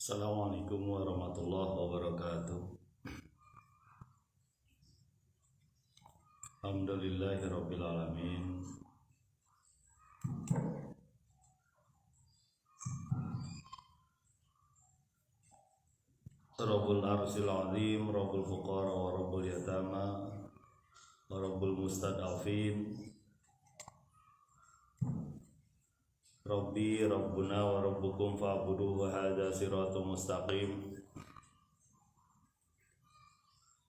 Assalamualaikum warahmatullahi wabarakatuh. Alhamdulillahirabbil alamin. Rabbul arsyil azim, rabbul fuqara wa rabbul yatama wa rabbul mustad'afin. Rabbi rabbuna wa rabbukum fa'buduhu wa hadza siratun mustaqim.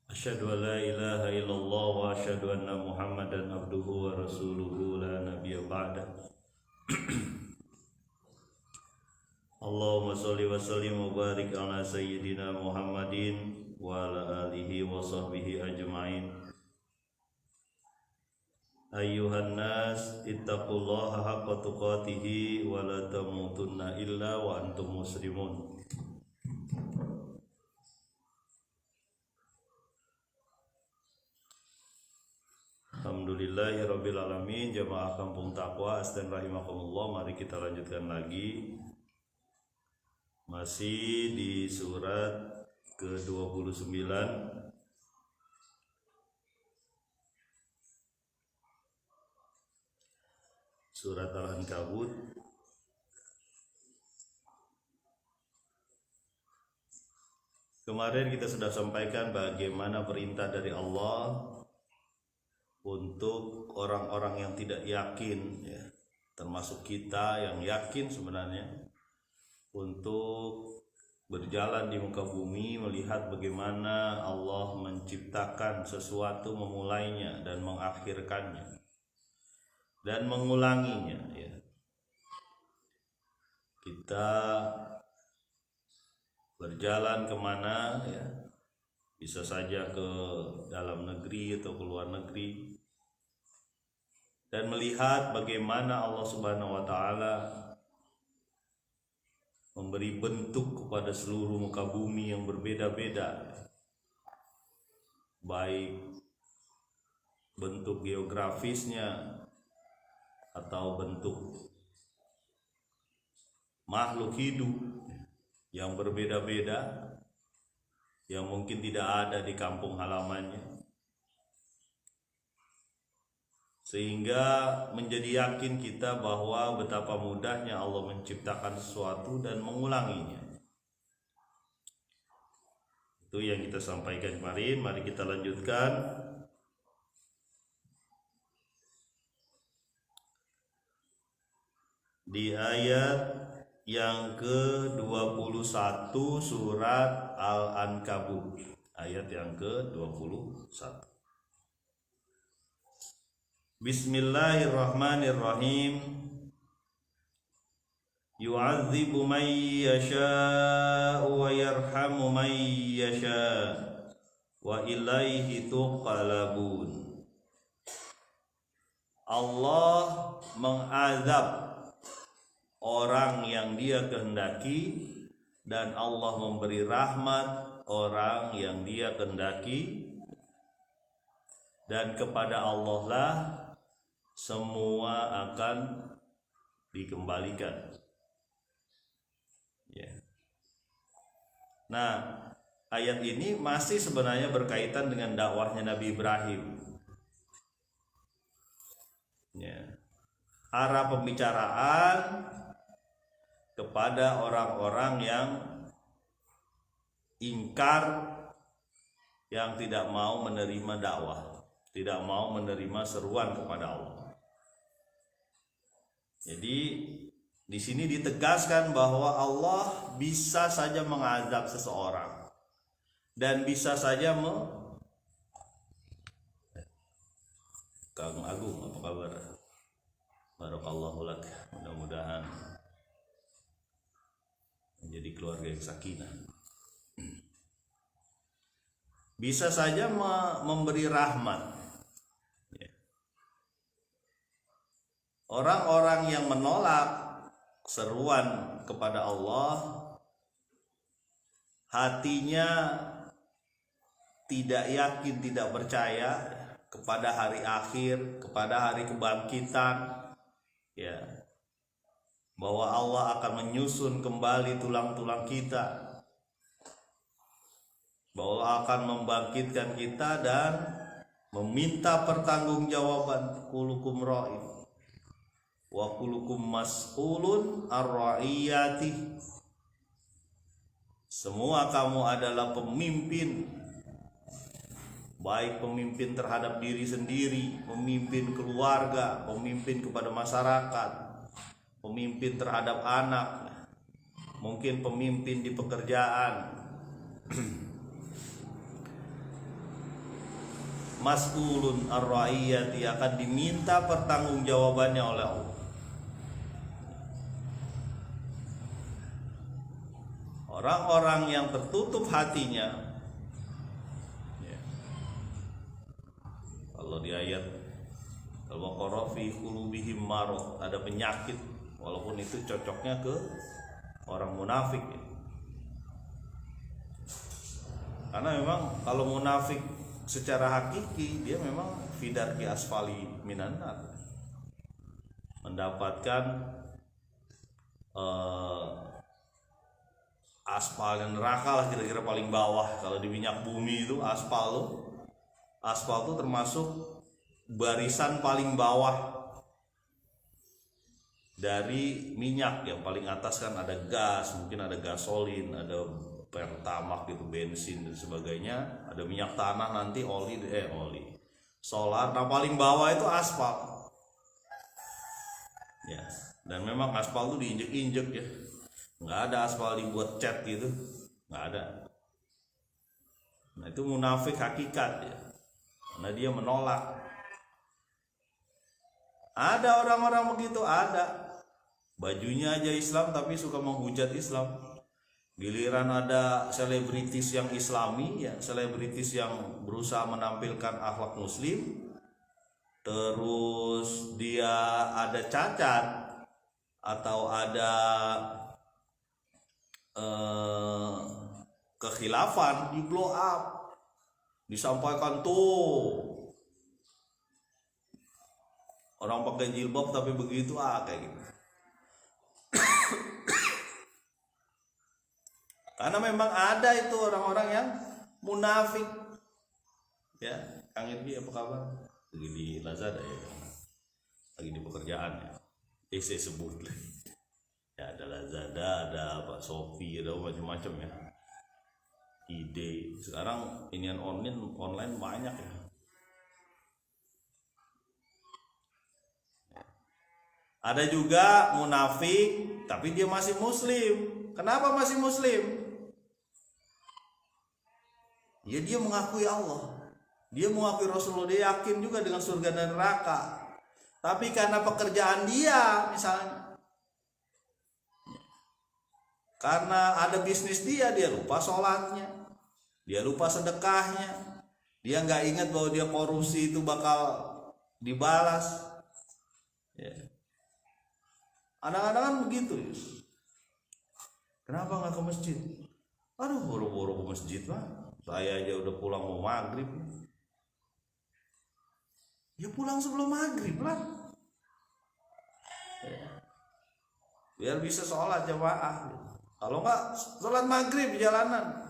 Asyhadu an la ilaha illallah wa asyhadu anna Muhammadan abduhu wa rasuluhu la nabiyya ba'da. Allahumma sholli wa sallim wa barik ala sayyidina Muhammadin wa ala alihi wa sahbihi ajma'in. Ayyuhan nas ittaqullaha haqqa tuqatih wa la tamutunna illa wa antum muslimun. Alhamdulillahirabbil alamin. Jamaah Kampung Taqwa astan rahimakumullah, mari kita lanjutkan lagi. Masih di surat ke-29, surat Al-Ankabut. Kemarin kita sudah sampaikan bagaimana perintah dari Allah untuk orang-orang yang tidak yakin, ya, termasuk kita yang yakin sebenarnya, untuk berjalan di muka bumi melihat bagaimana Allah menciptakan sesuatu, memulainya dan mengakhirkannya dan mengulanginya, ya. Kita berjalan kemana, ya, bisa saja ke dalam negeri atau ke luar negeri, dan melihat bagaimana Allah Subhanahu wa Ta'ala memberi bentuk kepada seluruh muka bumi yang berbeda-beda, baik bentuk geografisnya atau bentuk makhluk hidup yang berbeda-beda, yang mungkin tidak ada di kampung halamannya, sehingga menjadi yakin kita bahwa betapa mudahnya Allah menciptakan sesuatu dan mengulanginya. Itu yang kita sampaikan kemarin. Mari kita lanjutkan. Di ayat yang ke-21 surat Al-Ankabut, ayat yang ke-21. Bismillahirrahmanirrahim. Yu'adzibu man yasha'u wa yarhamu man yasha'u wa ilaihi tuqalabun. Allah mengazab orang yang Dia kehendaki, dan Allah memberi rahmat orang yang Dia kehendaki, dan kepada Allah lah semua akan dikembalikan, ya. Nah, ayat ini masih sebenarnya berkaitan dengan dakwahnya Nabi Ibrahim, ya. Arah pembicaraan kepada orang-orang yang ingkar, yang tidak mau menerima dakwah, tidak mau menerima seruan kepada Allah. Jadi di sini ditegaskan bahwa Allah bisa saja mengazab seseorang dan bisa saja Kang Agung, apa kabar? Barakallahu lak. Mudah-mudahan menjadi keluarga yang sakinah. Bisa saja memberi rahmat. Orang-orang yang menolak seruan kepada Allah, hatinya tidak yakin, tidak percaya kepada hari akhir, kepada hari kebangkitan, ya. bahwa Allah akan menyusun kembali tulang-tulang kita, bahwa Allah akan membangkitkan kita dan meminta pertanggungjawaban. Kulukum ra'in wa kulukum mas'ulun ar-ra'iyati. Semua kamu adalah pemimpin, baik pemimpin terhadap diri sendiri, pemimpin keluarga, pemimpin kepada masyarakat, pemimpin terhadap anak, mungkin pemimpin di pekerjaan. Mas'ulun ar-ra'iyati, akan diminta pertanggungjawabannya oleh Allah. Orang-orang yang tertutup hatinya, ya, kalau di ayat Al-Baqarah fi qulubihim marad, ada penyakit, walaupun itu cocoknya ke orang munafik, ya. Karena memang kalau munafik secara hakiki dia memang fidarki asfali minan nar, mendapatkan aspal dan neraka lah, kira-kira paling bawah. Kalau di minyak bumi itu aspal tuh termasuk barisan paling bawah dari minyak. Yang paling atas kan ada gas, mungkin ada gasolin, ada pertamax gitu, bensin dan sebagainya, ada minyak tanah, nanti oli solar. Nah paling bawah itu aspal, ya. Dan memang aspal tuh diinjek-injek, ya, nggak ada aspal dibuat cat gitu, nggak ada. Nah itu munafik hakikat, ya, karena dia menolak. Ada orang-orang begitu, ada bajunya aja Islam tapi suka menghujat Islam. Giliran ada selebritis yang Islami, ya, selebritis yang berusaha menampilkan akhlak Muslim, terus dia ada cacat atau ada kekhilafan, di blow up, disampaikan tuh orang pakai jilbab tapi begitu, kayak gitu. Karena memang ada itu orang-orang yang munafik, ya. Kang Irgi apa kabar? Lagi di Lazada, ya, lagi di pekerjaan, ya. Saya sebut lah. Ya, ada Lazada, ada Pak Shopee, ada macam-macam, ya. Ide sekarang inian online banyak, ya. Ada juga munafik tapi dia masih muslim. Kenapa masih muslim? Ya dia mengakui Allah, dia mengakui Rasulullah, dia yakin juga dengan surga dan neraka. Tapi karena pekerjaan dia, misalnya, karena ada bisnis dia lupa sholatnya, dia lupa sedekahnya, dia nggak ingat bahwa dia korupsi itu bakal dibalas, ya. Kadang-kadang kan begitu, ya. Kenapa nggak ke masjid? Aduh, buru-buru ke masjid, Pak. Saya aja udah pulang mau maghrib. Ya pulang sebelum maghrib lah, ya. Biar bisa sholat jamaah. Kalau nggak, sholat maghrib di jalanan.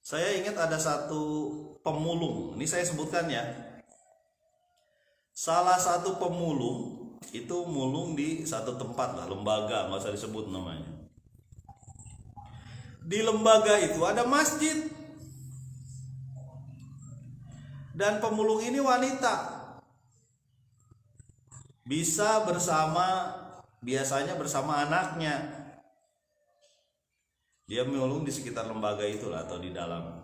Saya ingat ada satu pemulung, ini saya sebutkan, ya. Salah satu pemulung itu mulung di satu tempat lah, lembaga, nggak usah disebut namanya. Di lembaga itu ada masjid, dan pemulung ini wanita, bisa biasanya bersama anaknya. Dia mulung di sekitar lembaga itulah atau di dalam.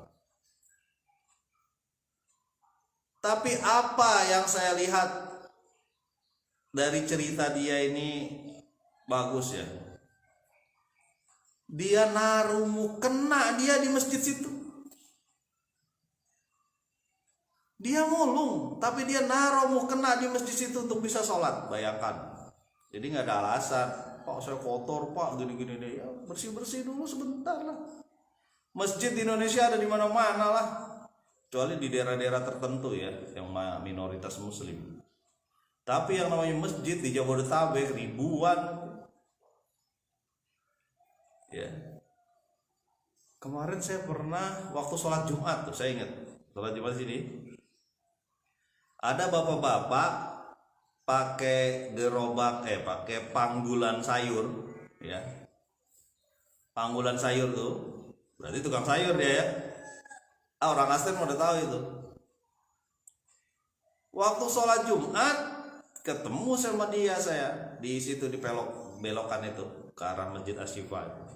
Tapi apa yang saya lihat dari cerita dia ini bagus, ya. Dia naruh mukena dia di masjid situ. Dia mulung, tapi dia naruh mukena di masjid situ untuk bisa sholat. Bayangkan. Jadi nggak ada alasan, Pak saya kotor, Pak, gini-gini deh. Ya, bersih-bersih dulu sebentar lah. Masjid di Indonesia ada di mana-mana lah, kecuali di daerah-daerah tertentu, ya, yang minoritas Muslim. Tapi yang namanya masjid di Jabodetabek ribuan. Ya. Kemarin saya pernah waktu sholat Jumat tuh, saya ingat sholat Jumat sini ada bapak-bapak pakai gerobak, pakai panggulan sayur, ya. Panggulan sayur tuh, berarti tukang sayur dia ya. Orang asli udah tahu itu. Waktu sholat Jumat ketemu sama dia saya di situ di belokan itu ke arah Masjid Asy-Syifa.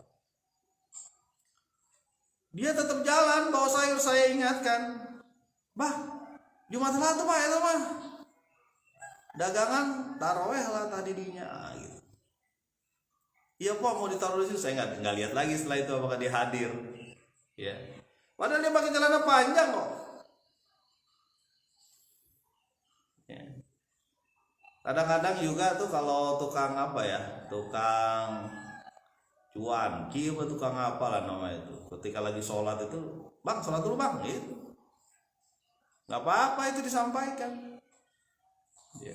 Dia tetap jalan bawa sayur, saya ingatkan, bah Jumat lah tuh pak itu mah dagangan taraweh lah tadi dinya gitu. Iya pak mau ditaruh di situ, saya nggak lihat lagi setelah itu apakah dia hadir, ya. Padahal dia pakai celana panjang kok. Ya. Kadang-kadang juga tuh kalau tukang tukang cuanki apa tukang apa lah namanya itu, ketika lagi sholat itu, bang sholat dulu bang, gitu. Nggak apa-apa itu disampaikan, ya.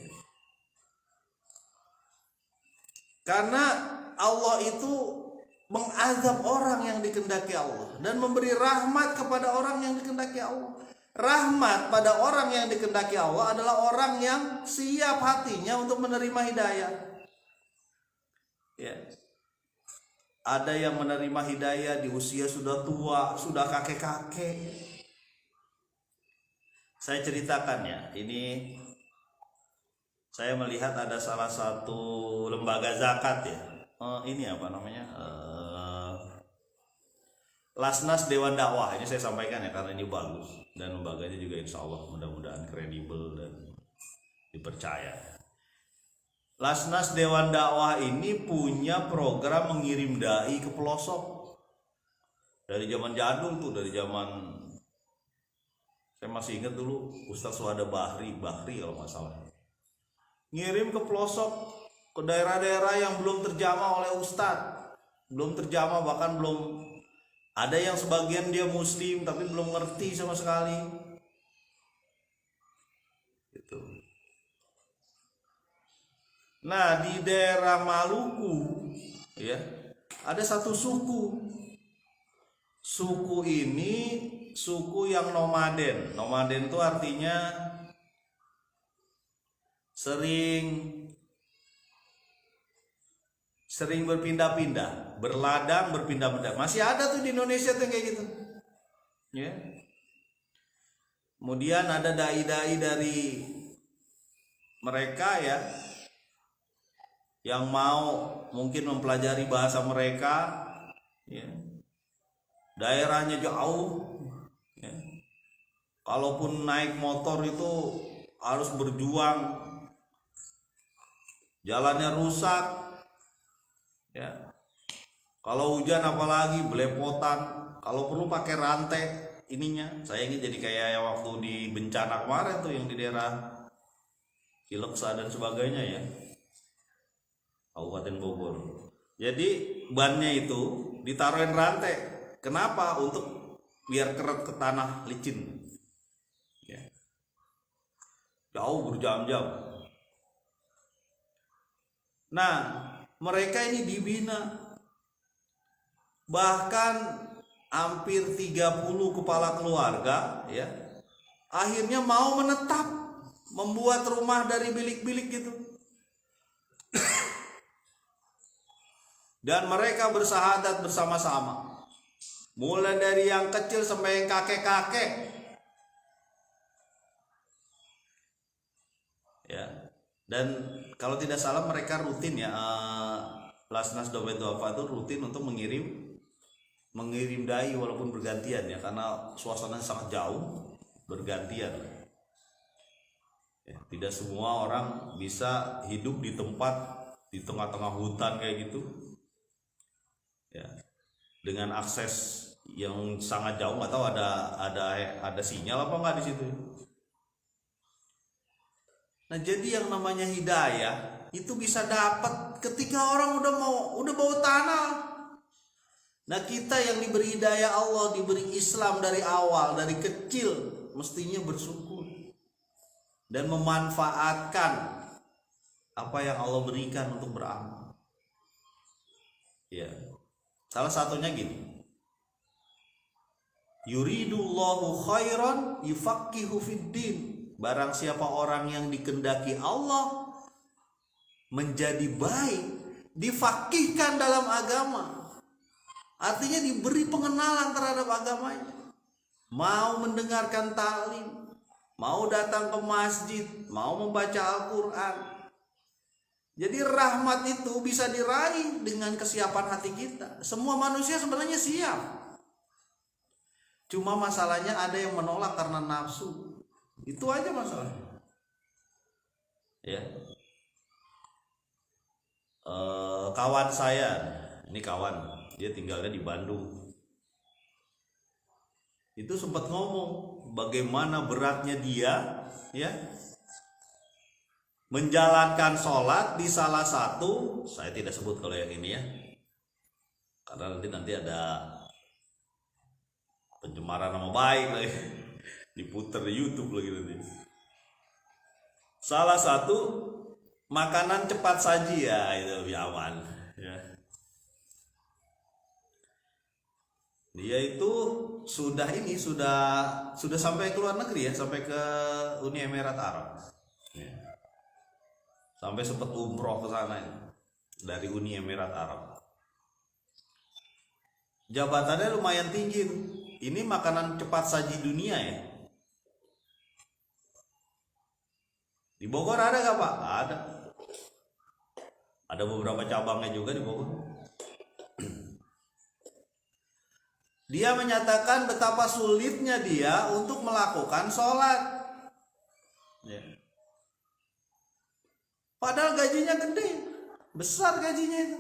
Karena Allah itu mengazab orang yang dikehendaki Allah dan memberi rahmat kepada orang yang dikehendaki Allah. Rahmat pada orang yang dikehendaki Allah adalah orang yang siap hatinya untuk menerima hidayah. Ya. Ada yang menerima hidayah di usia sudah tua, sudah kakek-kakek. Saya ceritakan ya, ini saya melihat ada salah satu lembaga zakat ya. Ini apa namanya? Lasnas Dewan Dakwah, ini saya sampaikan ya karena ini bagus dan lembaganya juga insya Allah mudah-mudahan kredibel dan dipercaya. Lasnas Dewan Dakwah ini punya program mengirim dai ke pelosok dari zaman jadul tuh, dari zaman saya masih ingat dulu Ustaz Suhada Bahri kalau nggak salah, ngirim ke pelosok, ke daerah-daerah yang belum terjamah oleh Ustadz, belum terjamah, bahkan belum ada yang sebagian dia muslim tapi belum ngerti sama sekali. Gitu. Nah di daerah Maluku ya ada satu suku. Suku ini suku yang nomaden. Nomaden itu artinya sering berpindah-pindah, berladang berpindah-pindah. Masih ada tuh di Indonesia tuh kayak gitu. Ya. Kemudian ada dai-dai dari mereka ya yang mau mungkin mempelajari bahasa mereka, ya. Daerahnya jauh, ya. Kalaupun naik motor itu harus berjuang, jalannya rusak, ya. Kalau hujan apalagi belepotan, kalau perlu pakai rantai ininya. Saya ini jadi kayak waktu di bencana kemarin tuh yang di daerah Cileksa dan sebagainya ya, Kabupaten Bogor. Jadi bannya itu ditaruhin rantai. Kenapa? Untuk biar keret ke tanah licin, ya. Jauh berjam-jam. Nah mereka ini dibina, bahkan hampir 30 kepala keluarga ya akhirnya mau menetap, membuat rumah dari bilik-bilik gitu. Dan mereka bersahadat bersama-sama, mulai dari yang kecil sampai yang kakek-kakek, ya. Dan kalau tidak salah mereka rutin ya, Lasnas Dompet Duafa itu rutin untuk mengirim dai walaupun bergantian ya, karena suasananya sangat jauh, bergantian. Ya, tidak semua orang bisa hidup di tempat di tengah-tengah hutan kayak gitu, ya, dengan akses yang sangat jauh. Nggak tahu ada sinyal apa nggak di situ. Nah jadi yang namanya hidayah itu bisa dapat ketika orang udah bawa tanah. Nah kita yang diberi hidayah Allah, diberi Islam dari awal, dari kecil, mestinya bersyukur dan memanfaatkan apa yang Allah berikan untuk beramal. Ya. Salah satunya gini. Yuridullahu khairan yufaqihu fiddin. Barang siapa orang yang dikehendaki Allah menjadi baik, difakihkan dalam agama. Artinya diberi pengenalan terhadap agamanya. Mau mendengarkan ta'lim, mau datang ke masjid, mau membaca Al-Quran. Jadi rahmat itu bisa diraih dengan kesiapan hati kita. Semua manusia sebenarnya siap. Cuma masalahnya ada yang menolak karena nafsu. Itu aja masalahnya. Ya. Kawan saya, ini kawan, dia tinggalnya di Bandung. Itu sempat ngomong bagaimana beratnya dia, ya, menjalankan sholat di salah satu, saya tidak sebut kalau yang ini ya, karena nanti ada pencemaran nama baik lagi, diputer di YouTube lagi nanti. Salah satu makanan cepat saji, ya itu lebih aman. Ya. Dia itu sudah sampai ke luar negeri ya, sampai ke Uni Emirat Arab. Ya. Sampai sempat umroh ke sana ya, dari Uni Emirat Arab. Jabatannya lumayan tinggi. Ini makanan cepat saji dunia ya. Di Bogor ada gak Pak? Ada. Ada beberapa cabangnya juga di Bogor. Dia menyatakan betapa sulitnya dia untuk melakukan sholat. Ya. Padahal gajinya gede, besar gajinya itu.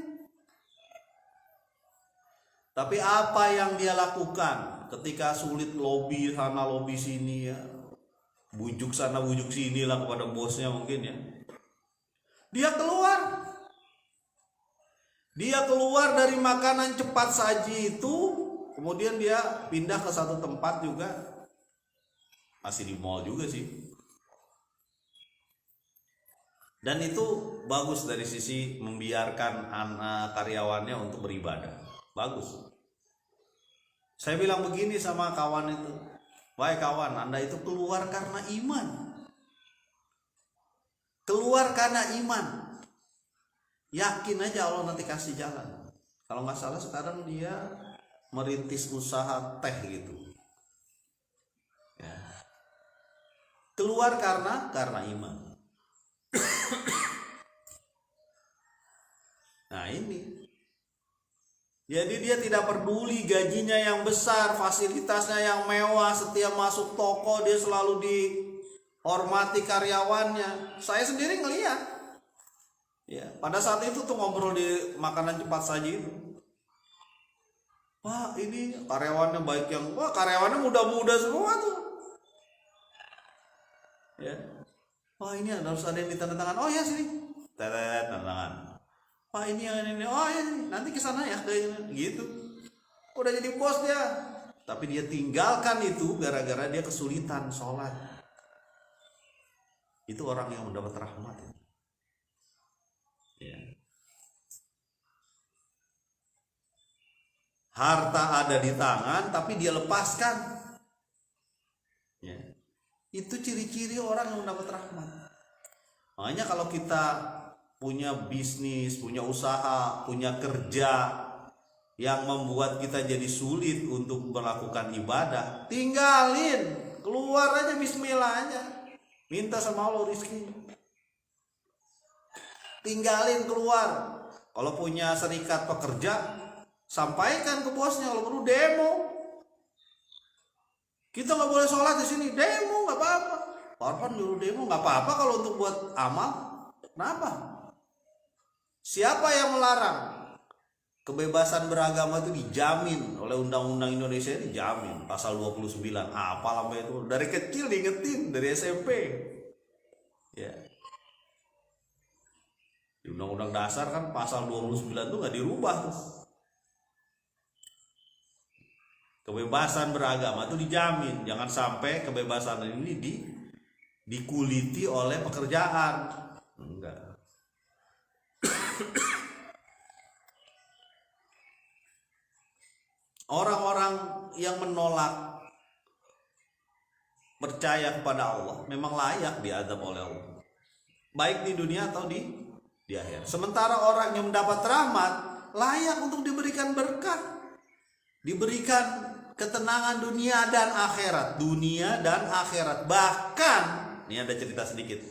Tapi apa yang dia lakukan ketika sulit, lobby sana lobby sini ya, bujuk sana bujuk sini lah kepada bosnya mungkin ya. Dia keluar dari makanan cepat saji itu, kemudian dia pindah ke satu tempat juga, masih di mall juga sih. Dan itu bagus dari sisi membiarkan anak karyawannya untuk beribadah. Bagus. Saya bilang begini sama kawan itu, wahai kawan, Anda itu keluar karena iman. Keluar karena iman. Yakin aja Allah nanti kasih jalan. Kalau nggak salah sekarang dia merintis usaha teh gitu. Ya. Keluar karena iman. Nah ini. Jadi dia tidak peduli gajinya yang besar, fasilitasnya yang mewah, setiap masuk toko dia selalu dihormati karyawannya. Saya sendiri ngelihat. Ya, pada saat itu tuh ngobrol di makanan cepat saji itu. Wah, ini karyawannya baik yang, wah karyawannya muda-muda semua tuh. Ya. Wah, ini harus ada yang ditandatangan. Oh ya sini. Tanda tangan. Wah ini yang ini, oh ya nanti kesana ya kayak gitu. Udah jadi bos dia, tapi dia tinggalkan itu gara-gara dia kesulitan sholat. Itu orang yang mendapat rahmat. Ya. Harta ada di tangan, tapi dia lepaskan. Ya. Itu ciri-ciri orang yang mendapat rahmat. Makanya kalau kita punya bisnis, punya usaha, punya kerja yang membuat kita jadi sulit untuk melakukan ibadah, tinggalin, keluar aja, bismillah aja, minta sama Allah rizki, tinggalin keluar. Kalau punya serikat pekerja, sampaikan ke bosnya, kalau perlu demo. Kita nggak boleh sholat di sini, demo nggak apa-apa. Korban nyuruh demo nggak apa-apa kalau untuk buat amal. Kenapa? Siapa yang melarang? Kebebasan beragama itu dijamin oleh Undang-Undang Indonesia, dijamin pasal 29. Apa sampai itu dari kecil diingetin dari SMP. Ya. Di Undang-Undang Dasar kan pasal 29 itu nggak dirubah tuh. Kebebasan beragama itu dijamin. Jangan sampai kebebasan ini dikuliti oleh pekerjaan. Enggak. Orang-orang yang menolak percaya kepada Allah memang layak diazab oleh Allah, baik di dunia atau di akhirat. Sementara orang yang mendapat rahmat layak untuk diberikan berkah, diberikan ketenangan dunia dan akhirat. Bahkan ini ada cerita sedikit.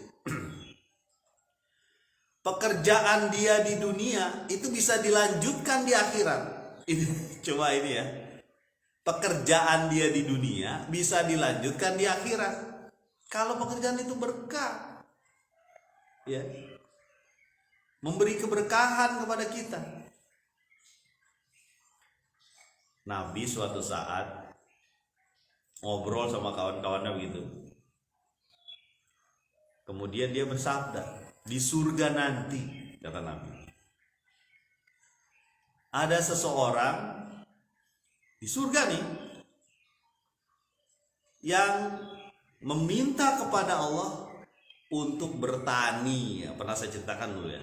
Pekerjaan dia di dunia itu bisa dilanjutkan di akhirat. Coba ini ya. Pekerjaan dia di dunia bisa dilanjutkan di akhirat. Kalau pekerjaan itu berkah, ya, memberi keberkahan kepada kita. Nabi suatu saat ngobrol sama kawan-kawannya begitu. Kemudian dia bersabda, di surga nanti, kata Nabi, ada seseorang di surga nih yang meminta kepada Allah untuk bertani. Ya, pernah saya ceritakan dulu ya.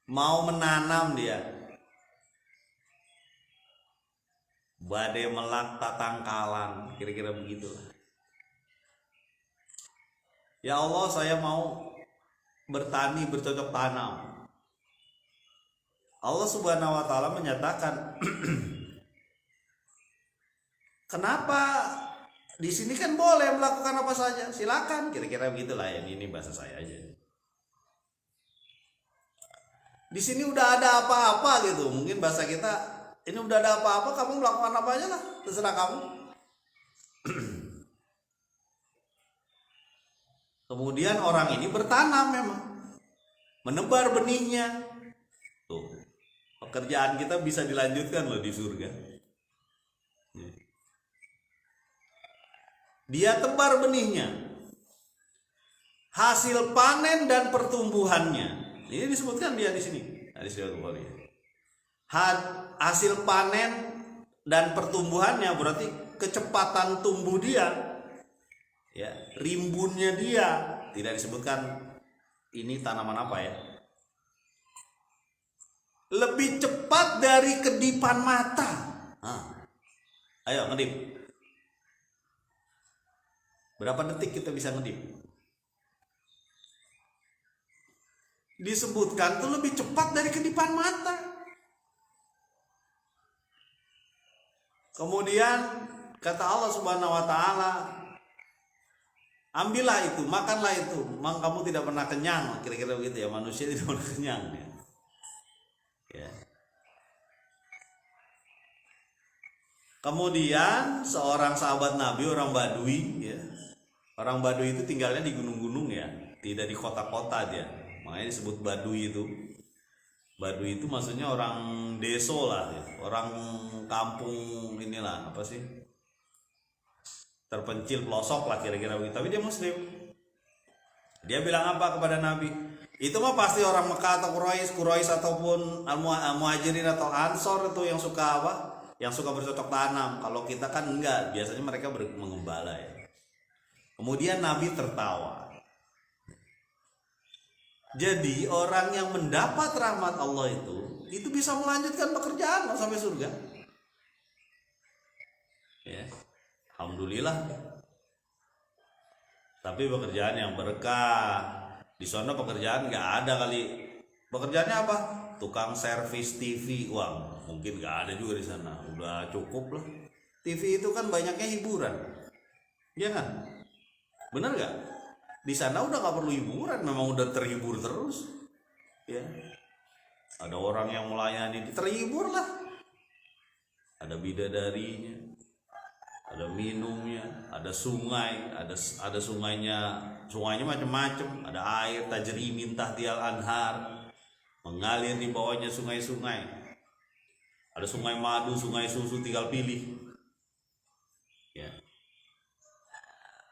Mau menanam dia. Badai melak tatangkalan, kira-kira begitulah. Ya Allah, saya mau bertani, bercocok tanam. Allah Subhanahu wa taala menyatakan, kenapa di sini kan boleh melakukan apa saja, silakan, kira-kira begitulah. Yang ini bahasa saya aja. Di sini udah ada apa-apa gitu, mungkin bahasa kita, ini udah ada apa-apa, kamu melakukan apa aja lah, terserah kamu. Kemudian orang ini bertanam memang, menebar benihnya. Tuh, pekerjaan kita bisa dilanjutkan loh di surga. Dia tebar benihnya, hasil panen dan pertumbuhannya. Ini disebutkan dia di sini, hadis riwayat Bukhari. Hasil panen dan pertumbuhannya berarti kecepatan tumbuh dia, ya, rimbunnya dia. Tidak disebutkan ini tanaman apa ya. Lebih cepat dari kedipan mata. Ayo ngedip. Berapa detik kita bisa ngedip? Disebutkan tuh lebih cepat dari kedipan mata. Kemudian kata Allah Subhanahu wa taala, ambillah itu, makanlah itu, memang kamu tidak pernah kenyang. Kira-kira begitu ya, manusia tidak pernah kenyang ya. Kemudian seorang sahabat Nabi, orang Badui ya. Orang Badui itu tinggalnya di gunung-gunung ya, tidak di kota-kota dia. Makanya disebut Badui itu. Badui itu maksudnya orang deso lah ya. Orang kampung inilah, apa sih, terpencil, pelosok lah kira-kira begitu. Tapi dia muslim. Dia bilang apa kepada Nabi? Itu mah pasti orang Mekah atau Quraisy ataupun Muhajirin atau Ansor itu yang suka apa? Yang suka bercocok tanam. Kalau kita kan enggak, biasanya mereka mengembala ya. Kemudian Nabi tertawa. Jadi orang yang mendapat rahmat Allah itu bisa melanjutkan pekerjaan sampai surga. Ya, alhamdulillah. Tapi pekerjaan yang berkah. Di sana pekerjaan nggak ada kali. Pekerjaannya apa? Tukang servis TV, uang. Mungkin nggak ada juga di sana. Udah cukup lah. TV itu kan banyaknya hiburan, ya kan? Benar nggak? Di sana udah nggak perlu hiburan, memang udah terhibur terus. Ya, ada orang yang melayani, terhibur lah. Ada bidadarinya, ada minumnya, ada sungai, ada sungainya macam-macam, ada air tajri min tahtiyal anhar, mengalir di bawahnya sungai-sungai. Ada sungai madu, sungai susu, tinggal pilih. Ya,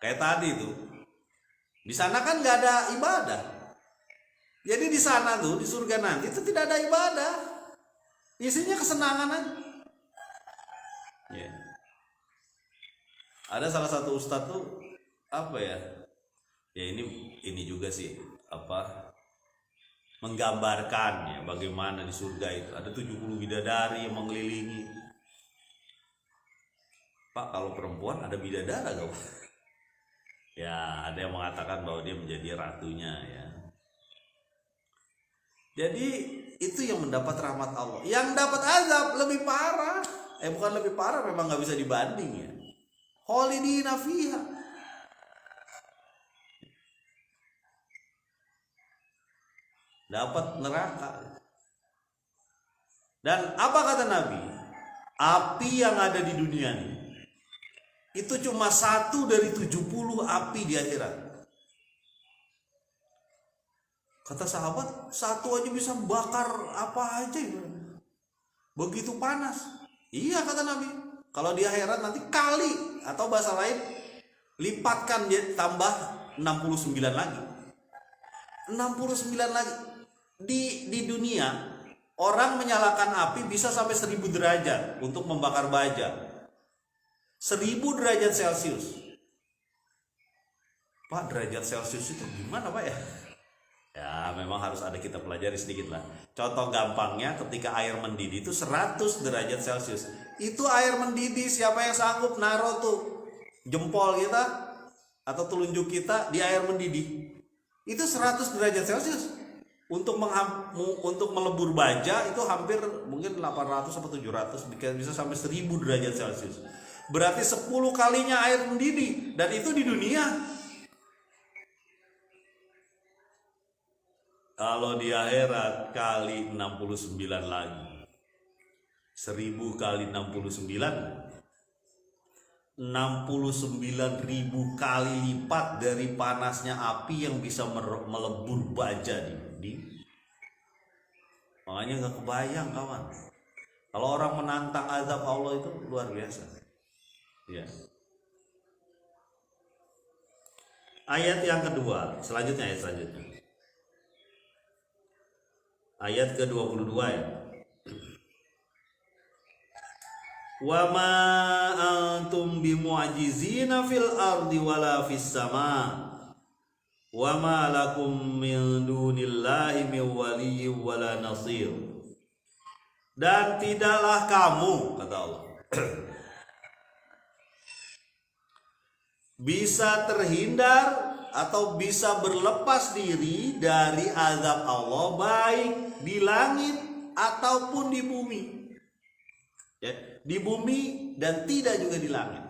kayak tadi tuh. Di sana kan nggak ada ibadah. Jadi di sana tuh, di surga nanti itu tidak ada ibadah. Isinya kesenangan aja. Ya. Ada salah satu ustadz tuh apa ya? Ya ini juga sih apa? menggambarkan ya bagaimana di surga itu ada 70 bidadari yang mengelilingi. Pak, kalau perempuan ada bidadara gak? Ya, ada yang mengatakan bahwa dia menjadi ratunya ya. Jadi itu yang mendapat rahmat Allah. Yang dapat azab lebih parah. Bukan lebih parah, memang nggak bisa dibanding ya. Khalidina fiha. Dapat neraka. Dan apa kata Nabi? Api yang ada di dunia ini itu cuma 1 dari 70 api di akhirat. Kata sahabat, 1 aja bisa bakar apa aja ya. Begitu panas. Iya kata Nabi. Kalau di akhirat nanti kali, atau bahasa lain lipatkan jadi tambah 69 lagi. 69 lagi. Di dunia orang menyalakan api bisa sampai 1000 derajat untuk membakar baja. 1000 derajat Celcius. Pak, derajat Celcius itu gimana Pak ya? Ya memang harus ada kita pelajari sedikit lah. Contoh gampangnya ketika air mendidih itu 100 derajat Celcius. Itu air mendidih, siapa yang sanggup naruh tuh jempol kita atau telunjuk kita di air mendidih? Itu 100 derajat Celcius. Untuk melebur baja itu hampir mungkin 800 atau 700, bisa sampai 1000 derajat Celcius. Berarti 10 kalinya air mendidih, dan itu di dunia. Kalau di akhirat kali 69 lagi. 1000 kali 69 69.000 kali lipat dari panasnya api yang bisa melebur baja di. Makanya gak kebayang kawan. Kalau orang menantang azab Allah itu luar biasa. Ya. Ayat yang kedua, selanjutnya ayat selanjutnya. Ayat ke-22 ya. Wa ma antum bimu'jizina fil ardi wala fis sama. Wa ma lakum min dunillahi min waliyyin wala nasir. Dan tidaklah kamu, kata Allah, bisa terhindar atau bisa berlepas diri dari azab Allah baik di langit ataupun di bumi. Ya, di bumi dan tidak juga di langit.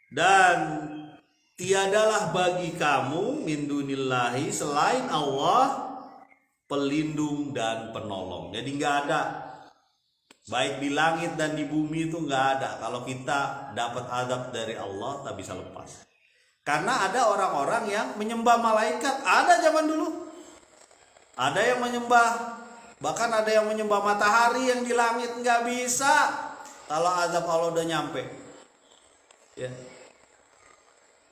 Dan tiadalah bagi kamu min dunillahi selain Allah pelindung dan penolong. Jadi nggak ada, baik di langit dan di bumi itu nggak ada. Kalau kita dapat azab dari Allah tak bisa lepas. Karena ada orang-orang yang menyembah malaikat. Ada zaman dulu. Ada yang menyembah, bahkan ada yang menyembah matahari yang di langit. Nggak bisa kalau azab Allah udah nyampe. Ya.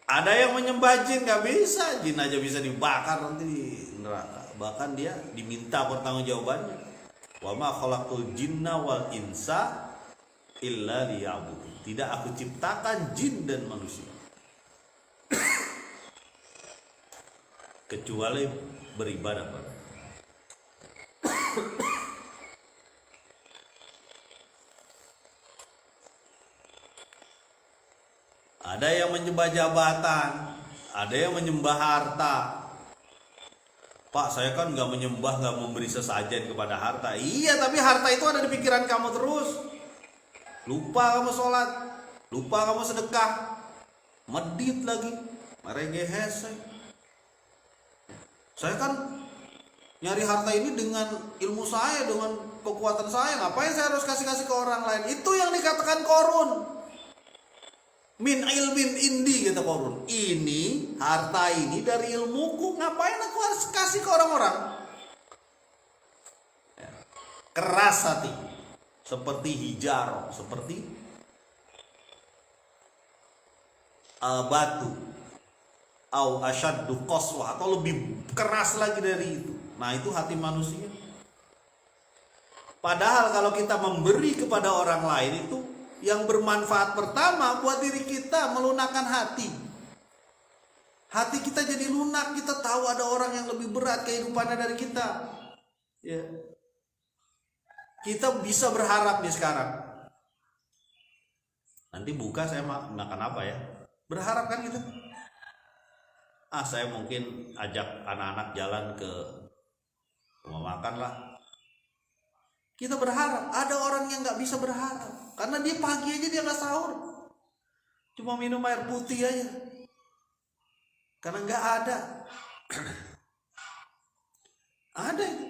Ada yang menyembah jin, nggak bisa. Jin aja bisa dibakar nanti di neraka. Bahkan dia diminta pertanggungjawabannya. Wa ma khalaqtul jinna wal insa illa liya'budun. Tidak aku ciptakan jin dan manusia kecuali beribadah pada. Ada yang menyembah jabatan, ada yang menyembah harta. Pak, saya kan nggak menyembah, nggak memberi sesajen kepada harta. Iya, tapi harta itu ada di pikiran kamu terus. Lupa kamu sholat, lupa kamu sedekah, medit lagi, meregehes. Saya kan nyari harta ini dengan ilmu saya, dengan kekuatan saya. Ngapain saya harus kasih-kasih ke orang lain? Itu yang dikatakan korun. Min ilmin indi, kata korun. Ini harta ini dari ilmuku, ngapain aku harus kasih ke orang-orang? Keras hati, seperti hijar, seperti batu, au asyaddu qaswa, atau lebih keras lagi dari itu. Nah, itu hati manusia. Padahal kalau kita memberi kepada orang lain itu yang bermanfaat pertama buat diri kita, melunakkan hati. Hati kita jadi lunak, kita tahu ada orang yang lebih berat kehidupannya dari kita. Ya. Kita bisa berharap nih sekarang. Nanti buka saya makan apa ya? Berharap kan kita? Saya mungkin ajak anak-anak jalan ke rumah makan lah. Kita berharap. Ada orang yang nggak bisa berharap karena dia pagi aja dia nggak sahur, cuma minum air putih aja. Karena nggak ada. Ada itu.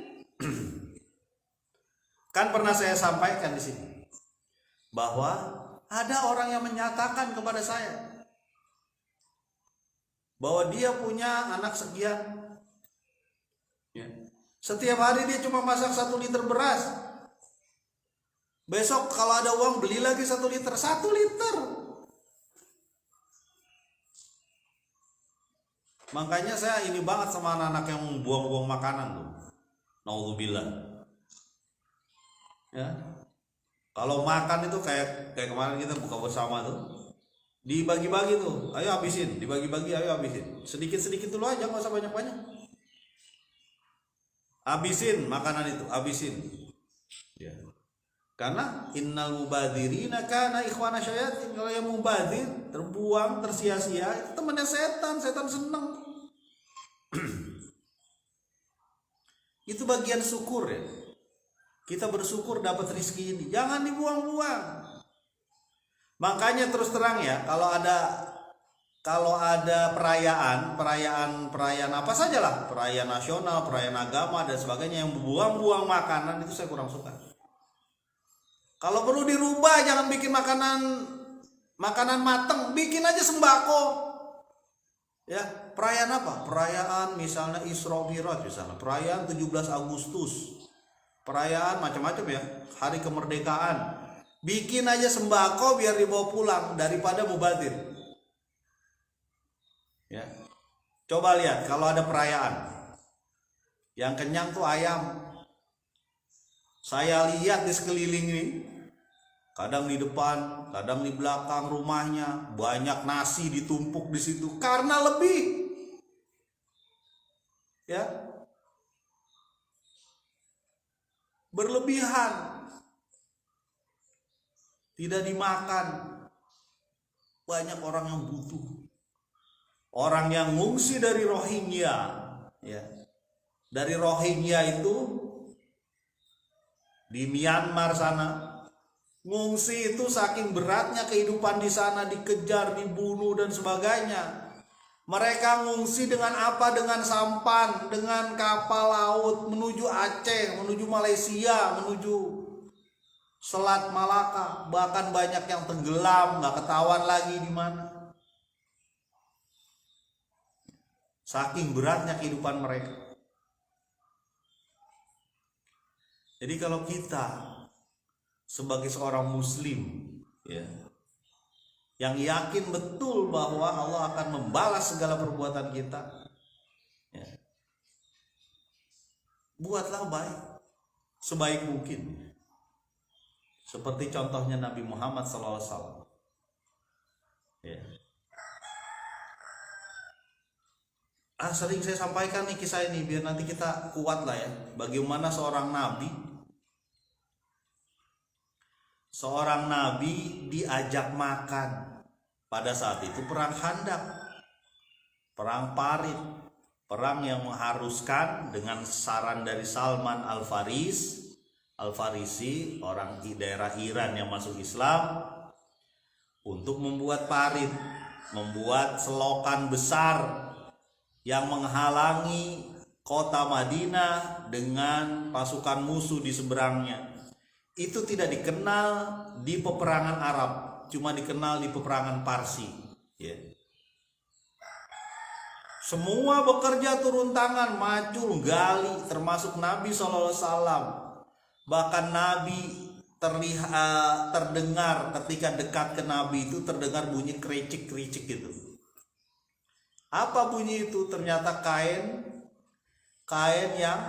Kan pernah saya sampaikan di sini bahwa ada orang yang menyatakan kepada saya bahwa dia punya anak sekian. Ya. Setiap hari dia cuma masak 1 liter beras. Besok kalau ada uang beli lagi 1 liter. 1 liter. Makanya saya ini banget sama anak-anak yang buang-buang makanan tuh. Naudzubillah. Ya. Kalau makan itu kayak kemarin kita buka bersama tuh, dibagi-bagi tuh, ayo habisin, dibagi-bagi, ayo habisin, sedikit-sedikit dulu aja, nggak usah banyak-banyak. Habisin makanan itu, habisin. Ya. Karena innal mubadzirina kana ikhwana syayatin. Kalau yang mubadzir, terbuang, tersia-sia, itu temannya setan, setan seneng. Itu bagian syukur ya. Kita bersyukur dapat rezeki ini, jangan dibuang-buang. Makanya terus terang ya, kalau ada perayaan apa sajalah, perayaan nasional, perayaan agama dan sebagainya yang buang-buang makanan, itu saya kurang suka. Kalau perlu dirubah, jangan bikin makanan mateng, bikin aja sembako. Ya, perayaan apa? Perayaan misalnya Isra Mi'raj misalnya, perayaan 17 Agustus. Perayaan macam-macam ya, hari kemerdekaan. Bikin aja sembako biar dibawa pulang daripada mubazir. Ya. Coba lihat kalau ada perayaan. Yang kenyang tuh ayam. Saya lihat di sekeliling ini, kadang di depan, kadang di belakang rumahnya, banyak nasi ditumpuk di situ karena lebih. Ya. Berlebihan, tidak dimakan. Banyak orang yang butuh, orang yang ngungsi dari Rohingya, ya. Dari Rohingya itu di Myanmar sana, ngungsi itu saking beratnya kehidupan di sana, dikejar, dibunuh dan sebagainya. Mereka ngungsi dengan apa? Dengan sampan, dengan kapal laut menuju Aceh, menuju Malaysia, menuju Selat Malaka. Bahkan banyak yang tenggelam, nggak ketahuan lagi di mana. Saking beratnya kehidupan mereka. Jadi kalau kita sebagai seorang Muslim, ya, yang yakin betul bahwa Allah akan membalas segala perbuatan kita, ya, buatlah baik sebaik mungkin, seperti contohnya Nabi Muhammad SAW. Ya. Sering saya sampaikan nih kisah ini biar nanti kita kuat lah ya, bagaimana seorang nabi diajak makan. Pada saat itu perang Khandaq, perang Parit, perang yang mengharuskan dengan saran dari Salman Al-Farisi, orang di daerah Iran yang masuk Islam, untuk membuat parit, membuat selokan besar yang menghalangi kota Madinah dengan pasukan musuh di seberangnya. Itu tidak dikenal di peperangan Arab, cuma dikenal di peperangan Parsi. Ya. Semua bekerja turun tangan, maju, gali, termasuk Nabi SAW. Bahkan Nabi terdengar ketika dekat ke Nabi itu terdengar bunyi kericik-kericik gitu. Apa bunyi itu? Ternyata kain yang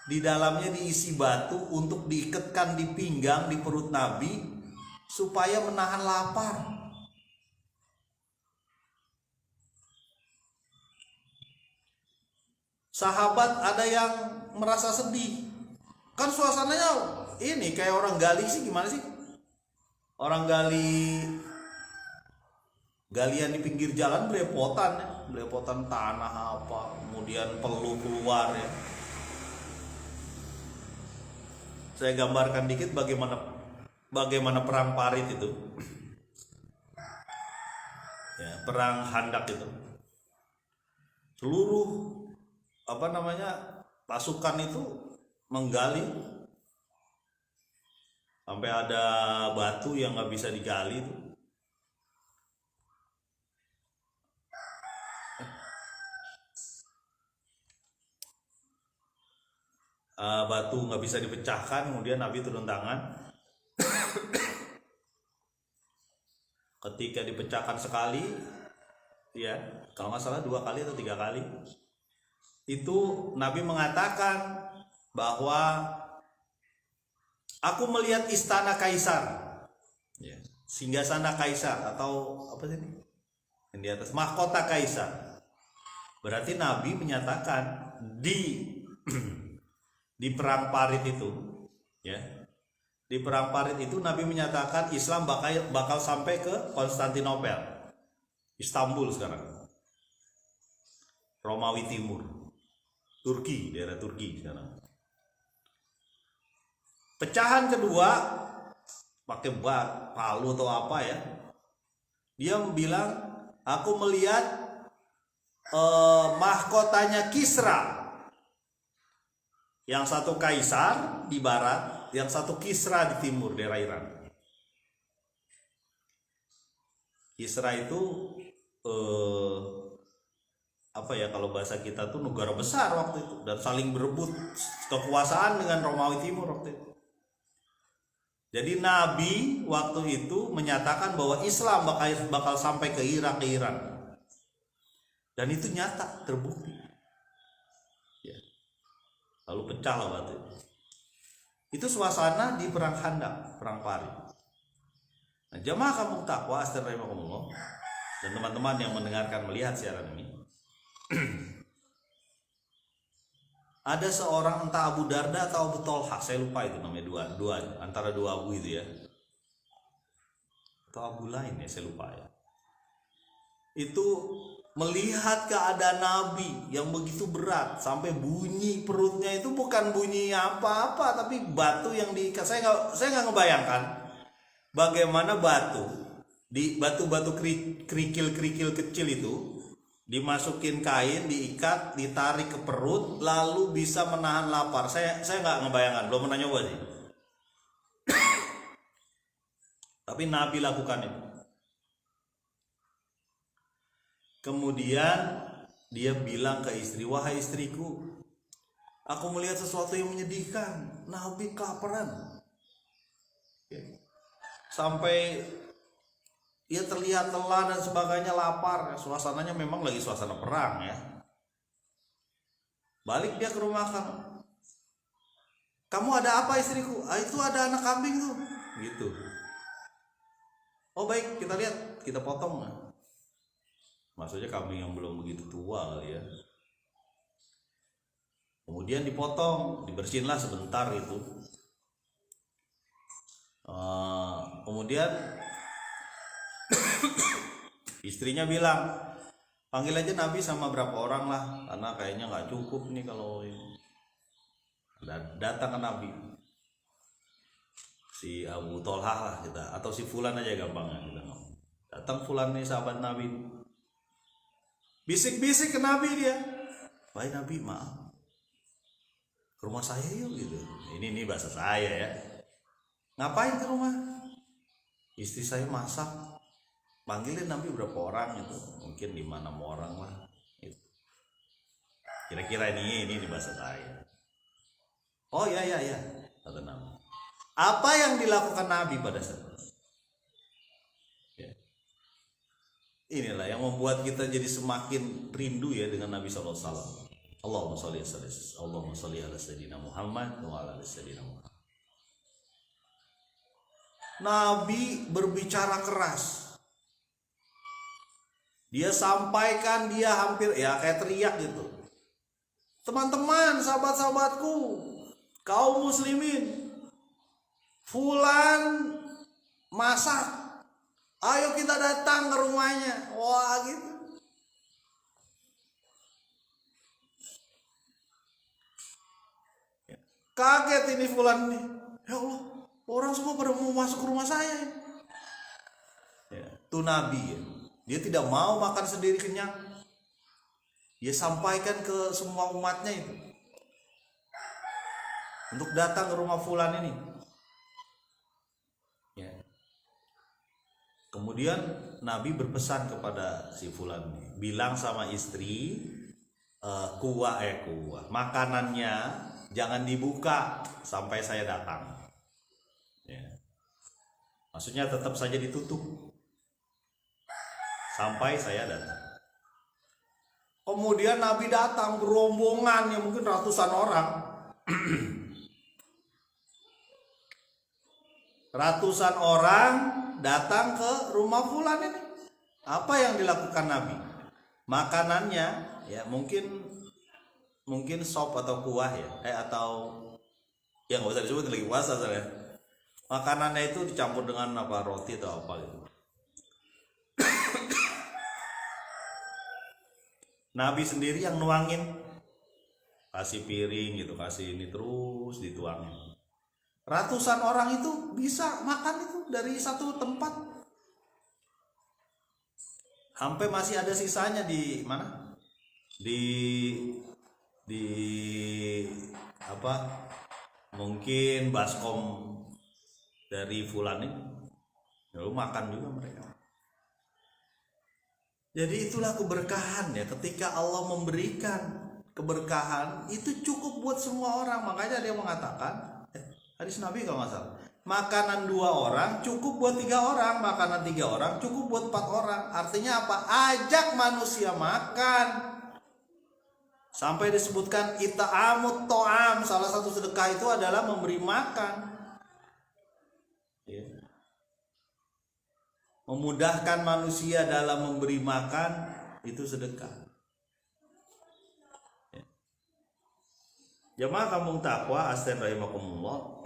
di dalamnya diisi batu untuk diikatkan di pinggang, di perut Nabi supaya menahan lapar. sahabat ada yang merasa sedih. Kan suasananya ini kayak orang gali sih, gimana sih? Orang galian di pinggir jalan, belepotan ya, belepotan tanah apa, kemudian perlu keluar ya. Saya gambarkan dikit bagaimana perang Parit itu. Ya, perang Khandaq itu. Seluruh pasukan itu menggali sampai ada batu yang nggak bisa digali itu. Batu nggak bisa dipecahkan, kemudian Nabi turun tangan. Ketika dipecahkan sekali, ya kalau nggak salah 2 kali atau 3 kali, itu Nabi mengatakan bahwa aku melihat istana kaisar, ya, singgasana kaisar atau apa sih yang di atas, mahkota kaisar. Berarti Nabi menyatakan di perang Parit itu, ya, di perang Parit itu Nabi menyatakan Islam bakal sampai ke Konstantinopel, Istanbul sekarang, Romawi Timur, Turki, daerah Turki sekarang. Pecahan kedua pakai palu atau apa ya, dia bilang aku melihat mahkotanya Kisra. Yang satu kaisar di barat, yang satu Kisra di timur, daerah Iran. Kisra itu kalau bahasa kita tuh negara besar waktu itu, dan saling berebut kekuasaan dengan Romawi Timur waktu itu. Jadi Nabi waktu itu menyatakan bahwa Islam bakal sampai ke Iran. Dan itu nyata, terbukti. Lalu pecah lah batu. Itu suasana di perang Khandaq, perang Parit. Nah, jamaah kampung takwa astagfirullah dan teman-teman yang mendengarkan melihat siaran ini, ada seorang entah Abu Darda atau Abu Tolha, saya lupa itu namanya, dua antara dua Abu itu ya, atau Abu lain ya, saya lupa ya. Itu melihat keadaan Nabi yang begitu berat sampai bunyi perutnya itu bukan bunyi apa-apa, tapi batu yang diikat. Saya nggak ngebayangkan bagaimana batu-batu kerikil kecil itu dimasukin kain, diikat, ditarik ke perut, lalu bisa menahan lapar. Saya nggak ngebayangkan, belum pernah nyoba sih. Tapi Nabi lakukan itu. Kemudian dia bilang ke istri, wahai istriku, aku melihat sesuatu yang menyedihkan. Nabi kelaparan. Sampai dia terlihat lelah dan sebagainya, lapar. Suasananya memang lagi suasana perang ya. Balik dia ke rumah kamu. Kamu ada apa istriku? Itu ada anak kambing tuh. Gitu. Oh baik, kita lihat, kita potong. Maksudnya kambing yang belum begitu tua kali ya. Kemudian dipotong, dibersihinlah sebentar itu. Kemudian istrinya bilang, panggil aja Nabi sama berapa orang lah, karena kayaknya nggak cukup nih kalau ini. Datang ke Nabi, si Abu Tolha lah kita, atau si Fulan aja gampangnya kita ngomong. Datang Fulan nih, sahabat Nabi. Bisik-bisik ke Nabi dia, baik Nabi, maaf, ke rumah saya yuk gitu. Ini bahasa saya ya. Ngapain ke rumah? Istri saya masak. Panggilin Nabi berapa orang itu, mungkin 5-6 orang lah. Gitu. Kira-kira ini bahasa saya. Oh ya, kata Nabi. Apa yang dilakukan Nabi pada saat itu? Inilah yang membuat kita jadi semakin rindu ya dengan Nabi SAW. Allahumma sholli ala sayyidina Muhammad wa ala sayyidina Muhammad. Nabi berbicara keras. Dia sampaikan, dia hampir ya kayak teriak gitu. teman-teman, sahabat-sahabatku, kaum muslimin, fulan masak, ayo kita datang ke rumahnya. Wah gitu. Kaget ini fulan nih. Ya Allah, orang semua pada mau masuk ke rumah saya. Ya, itu Nabi ya. Dia tidak mau makan sendiri kenyang. Dia sampaikan ke semua umatnya itu untuk datang ke rumah fulan ini. Ya. Kemudian Nabi berpesan kepada si fulan ini, bilang sama istri, kuah makanannya jangan dibuka sampai saya datang. Ya. Maksudnya tetap saja ditutup sampai saya datang. Kemudian Nabi datang berombongan yang mungkin ratusan orang. Ratusan orang datang ke rumah fulan ini. Apa yang dilakukan Nabi? Makanannya ya mungkin sop atau kuah ya, atau yang nggak usah disebut lagi puasa soalnya. Makanannya itu dicampur dengan roti atau apa gitu. Nabi sendiri yang nuangin, kasih piring gitu, kasih ini terus dituangin. Ratusan orang itu bisa makan itu dari satu tempat. Sampai masih ada sisanya di mana? Di apa? Mungkin baskom dari fulan ini. Lalu makan juga mereka. Jadi itulah keberkahan ya, ketika Allah memberikan keberkahan itu cukup buat semua orang. Makanya dia mengatakan, hadis Nabi kalau nggak salah, makanan 2 orang cukup buat 3 orang, makanan 3 orang cukup buat 4 orang. Artinya apa? Ajak manusia makan. Sampai disebutkan ita'amut to'am, salah satu sedekah itu adalah memberi makan. Ya. Memudahkan manusia dalam memberi makan itu sedekah. Jamaah kampung takwa asten rahimakumullah.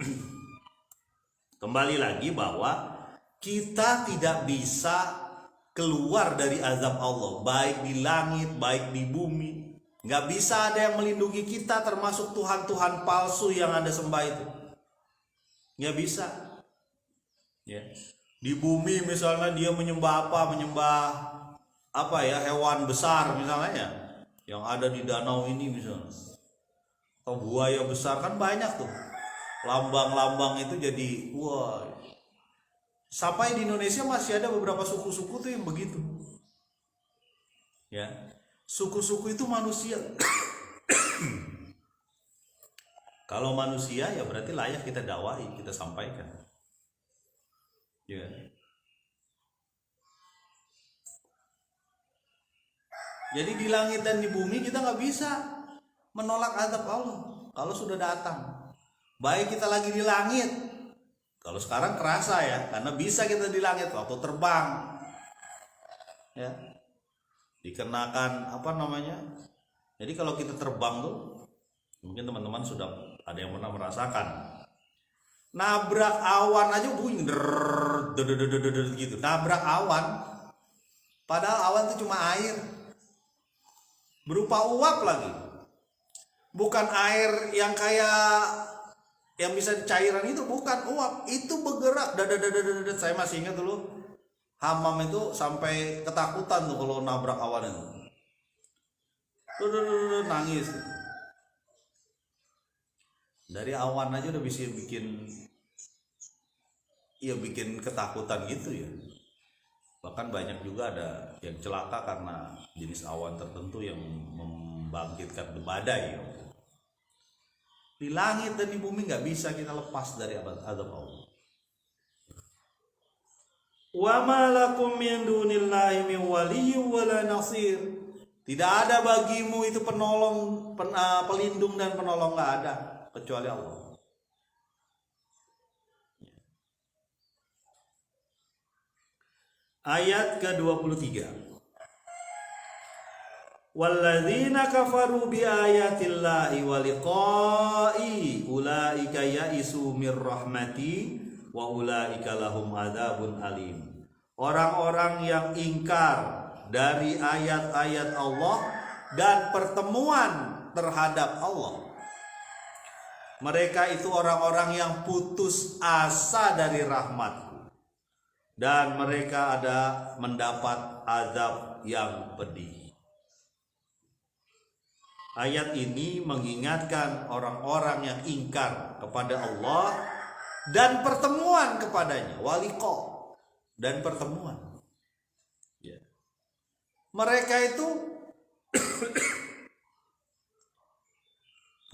Kembali lagi bahwa kita tidak bisa keluar dari azab Allah, baik di langit, baik di bumi. Nggak bisa ada yang melindungi kita, termasuk Tuhan-Tuhan palsu yang Anda sembah itu. Nggak bisa. Ya. Di bumi misalnya dia menyembah hewan besar misalnya ya, yang ada di danau ini misalnya, atau buaya besar, kan banyak tuh lambang-lambang itu. Jadi wah, sampai di Indonesia masih ada beberapa suku-suku tuh yang begitu ya. Suku-suku itu manusia. Kalau manusia ya berarti layak kita dakwahi, kita sampaikan. Ya. Jadi di langit dan di bumi kita nggak bisa menolak azab Allah kalau sudah datang. Baik kita lagi di langit, kalau sekarang kerasa ya, karena bisa kita di langit waktu terbang, ya dikenakan Jadi kalau kita terbang tuh, mungkin teman-teman sudah ada yang pernah merasakan. Nabrak awan aja bunyi gitu, nabrak awan, padahal awan itu cuma air berupa uap lagi, bukan air yang kayak yang bisa cairan, itu bukan uap, itu bergerak. Saya masih ingat dulu Hammam itu sampai ketakutan tuh kalau nabrak awan itu, nangis. Dari awan aja udah bisa bikin ketakutan gitu ya. Bahkan banyak juga ada yang celaka karena jenis awan tertentu yang membangkitkan badai ya. Di langit dan di bumi nggak bisa kita lepas dari azab Allah. Wa ma lakum min dunillahi min waliyyin wala nasir. Tidak ada bagimu itu penolong, pelindung dan penolong, nggak ada kecuali Allah. Ayat ke-23. walladzina kafaru biayatillahi wa liqa'i ulaika ya'isu mir rahmati wa ulaika lahum adzabun alim. Orang-orang yang ingkar dari ayat-ayat Allah dan pertemuan terhadap Allah, mereka itu orang-orang yang putus asa dari rahmatku, dan mereka ada mendapat azab yang pedih. Ayat ini mengingatkan orang-orang yang ingkar kepada Allah dan pertemuan kepadanya, waliqa, dan pertemuan. Ya. Mereka itu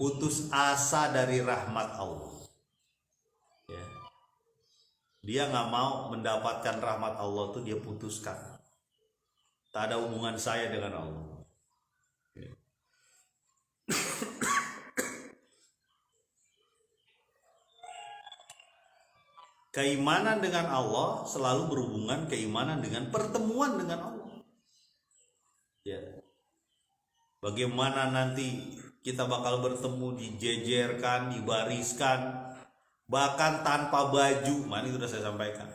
putus asa dari rahmat Allah. Ya. Dia nggak mau mendapatkan rahmat Allah, itu dia putuskan. Tak ada hubungan saya dengan Allah. Ya. Keimanan dengan Allah selalu berhubungan keimanan dengan pertemuan dengan Allah. Ya. Bagaimana nanti kita bakal bertemu, dijejerkan, dibariskan, bahkan tanpa baju. Ini sudah saya sampaikan.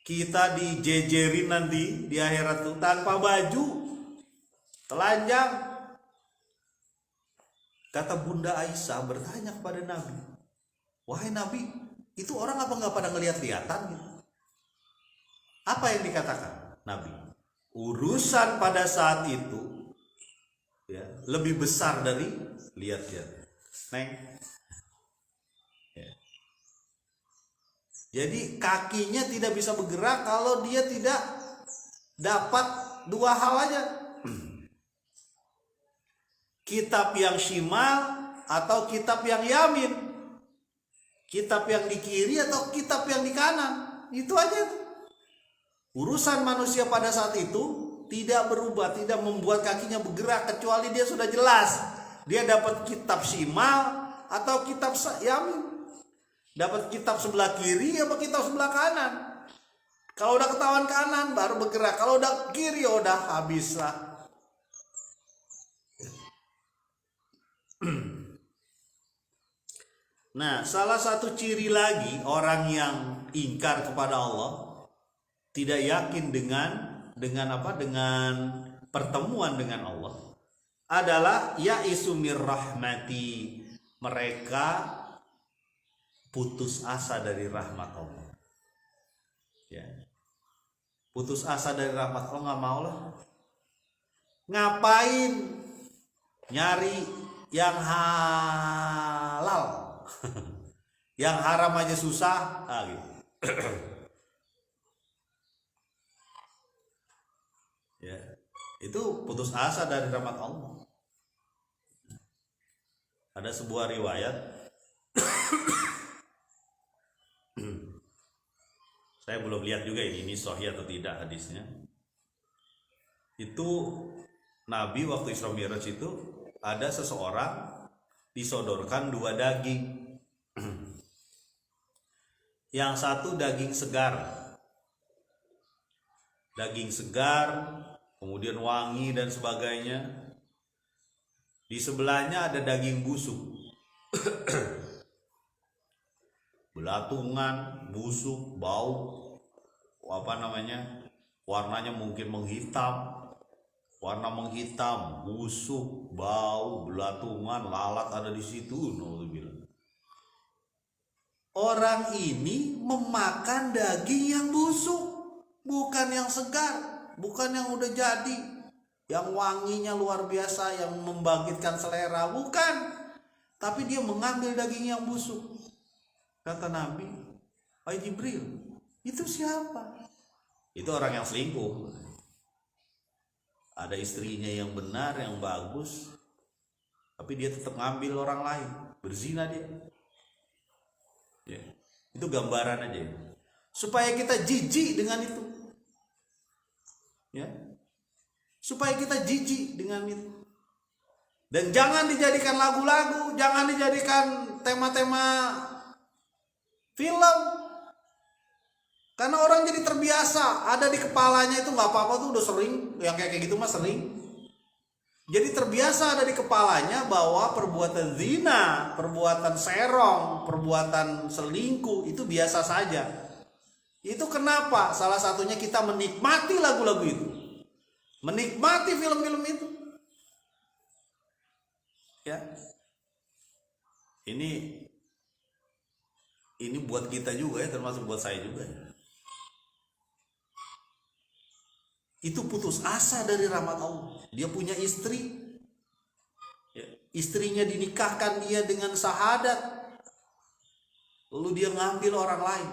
Kita dijejerin nanti di akhirat itu tanpa baju, telanjang. Kata Bunda Aisyah bertanya kepada Nabi, wahai Nabi, itu orang apa nggak pada ngeliat-lihatan gitu? Apa yang dikatakan Nabi? Urusan pada saat itu ya, lebih besar dari lihat-lihat. Neng. Ya. Jadi kakinya tidak bisa bergerak kalau dia tidak dapat dua hal aja. Kitab yang shimal atau kitab yang yamin. Kitab yang di kiri atau kitab yang di kanan. Itu aja tuh. Urusan manusia pada saat itu tidak berubah, tidak membuat kakinya bergerak kecuali dia sudah jelas. Dia dapat kitab shimal atau kitab yamin. Dapat kitab sebelah kiri atau kitab sebelah kanan. Kalau udah ketahuan kanan baru bergerak. Kalau udah kiri udah habis lah. Nah, salah satu ciri lagi orang yang ingkar kepada Allah, tidak yakin dengan pertemuan dengan Allah, adalah ya'isu mir rahmati. Mereka putus asa dari rahmat Allah. Ya. Putus asa dari rahmat Allah, nggak mau lah. Ngapain nyari yang halal? Yang haram aja susah, gitu. Ya, itu putus asa dari rahmat Allah. Ada sebuah riwayat, saya belum lihat juga ini sahih atau tidak hadisnya. Itu Nabi waktu Isra Mi'raj itu ada seseorang disodorkan dua daging. Yang satu daging segar, kemudian wangi dan sebagainya. Di sebelahnya ada daging busuk, belatungan, busuk, bau, warnanya mungkin warna menghitam, busuk, bau, belatungan, lalat ada di situ. Orang ini memakan daging yang busuk, bukan yang segar, bukan yang udah jadi, yang wanginya luar biasa, yang membangkitkan selera, bukan. Tapi dia mengambil daging yang busuk. Kata Nabi, wahai Jibril, itu siapa? Itu orang yang selingkuh. Ada istrinya yang benar, yang bagus, tapi dia tetap ngambil orang lain, berzina dia. Ya, itu gambaran aja, supaya kita jijik dengan itu, ya, supaya kita jijik dengan itu, dan jangan dijadikan lagu-lagu, jangan dijadikan tema-tema film, karena orang jadi terbiasa, ada di kepalanya itu nggak apa-apa tuh udah sering, yang kayak gitu mah sering, Jadi terbiasa ada di kepalanya bahwa perbuatan zina, perbuatan serong, perbuatan selingkuh itu biasa saja. Itu kenapa? Salah satunya kita menikmati lagu-lagu itu. Menikmati film-film itu. Ya. Ini buat kita juga ya, termasuk buat saya juga ya. Itu putus asa dari rahmat Allah. Dia punya istri, ya, istrinya dinikahkan dia dengan syahadat, lalu dia ngambil orang lain.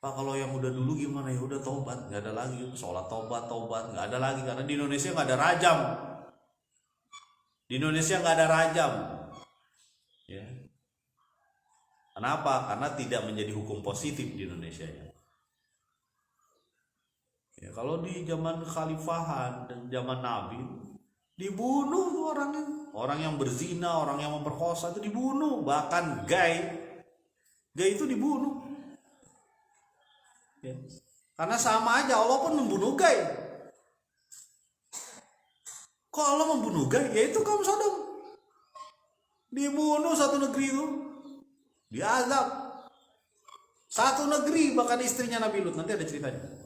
Pak, kalau yang udah dulu gimana? Ya udah tobat, nggak ada lagi sholat tobat, nggak ada lagi, karena di Indonesia nggak ada rajam. Di Indonesia nggak ada rajam, ya. Kenapa? Karena tidak menjadi hukum positif di Indonesia ya. Ya, kalau di zaman kekhalifahan dan zaman Nabi dibunuh tuh orangnya. Orang yang berzina, orang yang memperkosa itu dibunuh. Bahkan gay itu dibunuh. Ya. Karena sama aja Allah pun membunuh gay. Kok Allah membunuh gay? Ya itu kaum Sodom. Dibunuh satu negeri itu. Diazab. Satu negeri, bahkan istrinya Nabi Lut. Nanti ada ceritanya.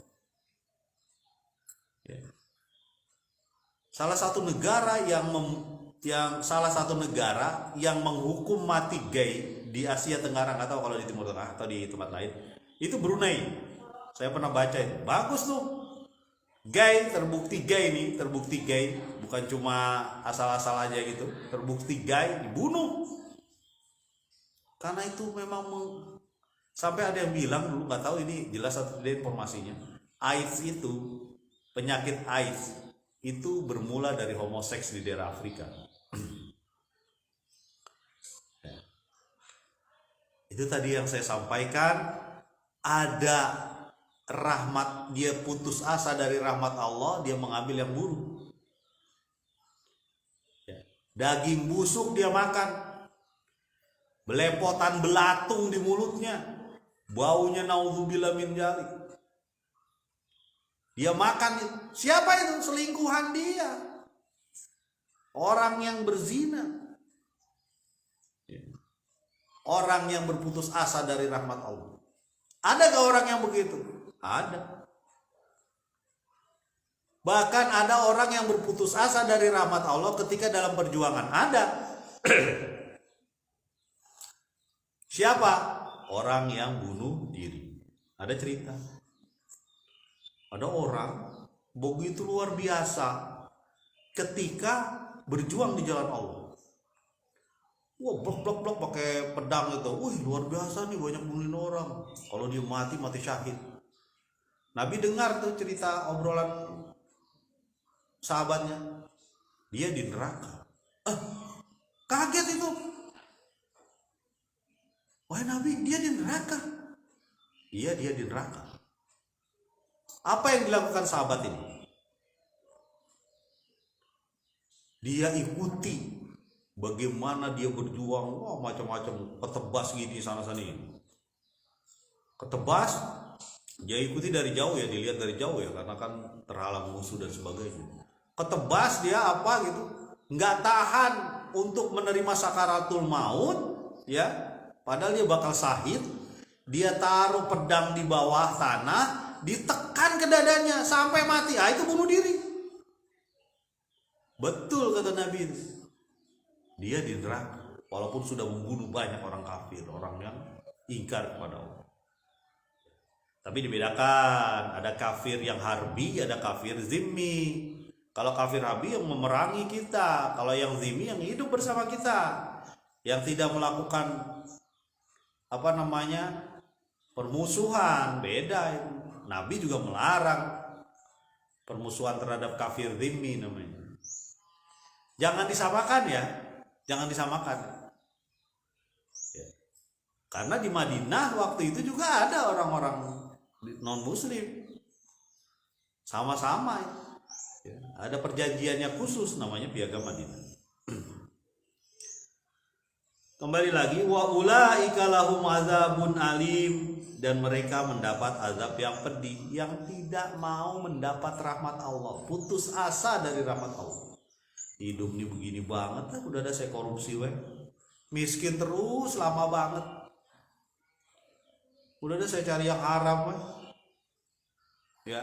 Salah satu negara yang menghukum mati gay di Asia Tenggara, nggak tahu kalau di Timur Tengah atau di tempat lain, itu Brunei. Saya pernah baca itu, bagus tuh. Gay terbukti gay, bukan cuma asal-asal aja gitu, terbukti gay dibunuh. Karena itu memang sampai ada yang bilang dulu, nggak tahu ini jelas atau tidak informasinya, AIDS itu, penyakit AIDS itu bermula dari homoseks di daerah Afrika. Itu tadi yang saya sampaikan, ada rahmat, dia putus asa dari rahmat Allah, dia mengambil yang buruk. Daging busuk dia makan, belepotan belatung di mulutnya, baunya naudzubillah min dzalik. Dia makan itu. Siapa itu? Selingkuhan dia. Orang yang berzina. Orang yang berputus asa dari rahmat Allah. Adakah orang yang begitu? Ada. Bahkan ada orang yang berputus asa dari rahmat Allah ketika dalam perjuangan. Ada. Siapa? Orang yang bunuh diri. Ada cerita. Ada orang begitu luar biasa ketika berjuang di jalan Allah. Wah, blok pakai pedang itu. Wih, luar biasa nih, banyak bunuhin orang. Kalau dia mati syahid. Nabi dengar tuh cerita obrolan sahabatnya. Dia di neraka. Kaget itu. Wah, Nabi, dia di neraka. Iya, dia di neraka. Apa yang dilakukan sahabat ini? Dia ikuti bagaimana dia berjuang, macam-macam, ketebas gini sana sini. Ketebas, dia ikuti dari jauh ya, dilihat dari jauh ya, karena kan terhalang musuh dan sebagainya. Ketebas dia apa gitu, nggak tahan untuk menerima sakaratul maut, ya, padahal dia bakal syahid. Dia taruh pedang di bawah tanah, ditekan ke dadanya sampai mati. Itu bunuh diri. Betul kata Nabi itu. Dia di neraka walaupun sudah membunuh banyak orang kafir, orang yang ingkar kepada Allah. Tapi dibedakan, ada kafir yang harbi, ada kafir zimmi. Kalau kafir harbi yang memerangi kita, kalau yang zimmi yang hidup bersama kita, yang tidak melakukan permusuhan. Beda itu. Nabi juga melarang permusuhan terhadap kafir zimmi namanya. Jangan disamakan ya. Jangan disamakan. Ya. Karena di Madinah waktu itu juga ada orang-orang non-muslim. Sama-sama. Ya. Ada perjanjiannya khusus namanya Piagam Madinah. Kembali lagi, wa ulaika lahum azabun alim, dan mereka mendapat azab yang pedih, yang tidak mau mendapat rahmat Allah, putus asa dari rahmat Allah. hidup nih begini banget lah, udah ada saya korupsi weh, miskin terus lama banget, udah ada saya cari yang haram weh, ya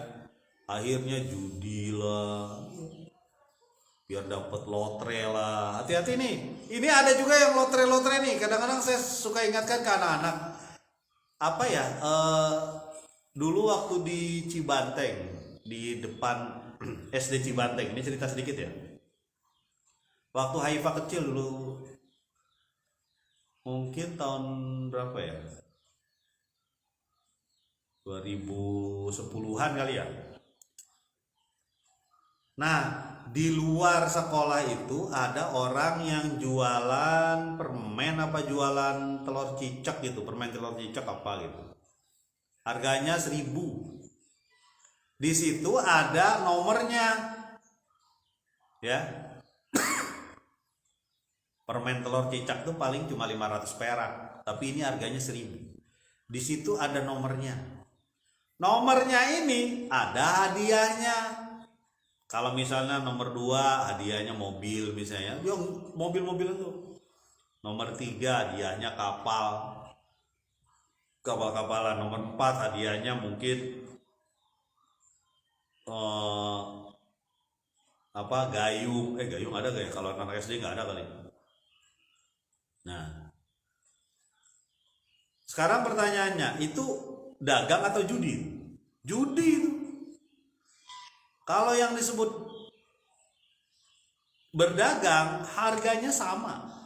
akhirnya judi lah, biar dapat lotre lah. Hati-hati nih, ini ada juga yang lotre nih. Kadang-kadang saya suka ingatkan ke anak-anak, apa ya, dulu waktu di Cibanteng, di depan SD Cibanteng, ini cerita sedikit ya. Waktu Haifa kecil dulu, mungkin tahun berapa ya, 2010-an kali ya. Nah, di luar sekolah itu ada orang yang jualan permen apa jualan telur cicak gitu, permen telur cicak apa gitu. Harganya 1.000. Di situ ada nomornya. Ya. Permen telur cicak tuh paling cuma 500 perak, tapi ini harganya 1.000. Di situ ada nomornya. Nomornya ini ada hadiahnya. Kalau misalnya nomor 2 hadiahnya mobil misalnya, yang mobil-mobil itu. Nomor 3 hadiahnya kapal-kapalan. Nomor 4 hadiahnya mungkin gayung. Gayung ada gak ya? Kalau anak SD nggak ada kali. Nah, sekarang pertanyaannya, itu dagang atau judi? Judi itu. Kalau yang disebut berdagang, harganya sama.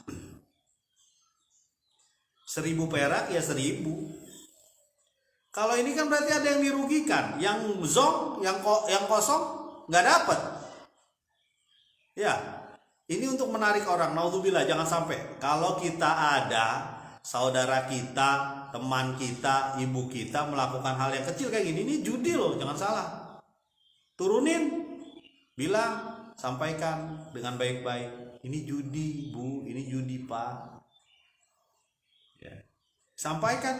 1.000 perak ya 1.000. Kalau ini kan berarti ada yang dirugikan. Yang zong, yang kosong nggak dapat. Ya, ini untuk menarik orang. Naudzubillah, jangan sampai. Kalau kita ada saudara kita, teman kita, ibu kita melakukan hal yang kecil kayak gini, ini judi loh, jangan salah. Turunin, bilang, sampaikan dengan baik-baik. Ini judi, Bu, ini judi, Pak. Ya. Sampaikan.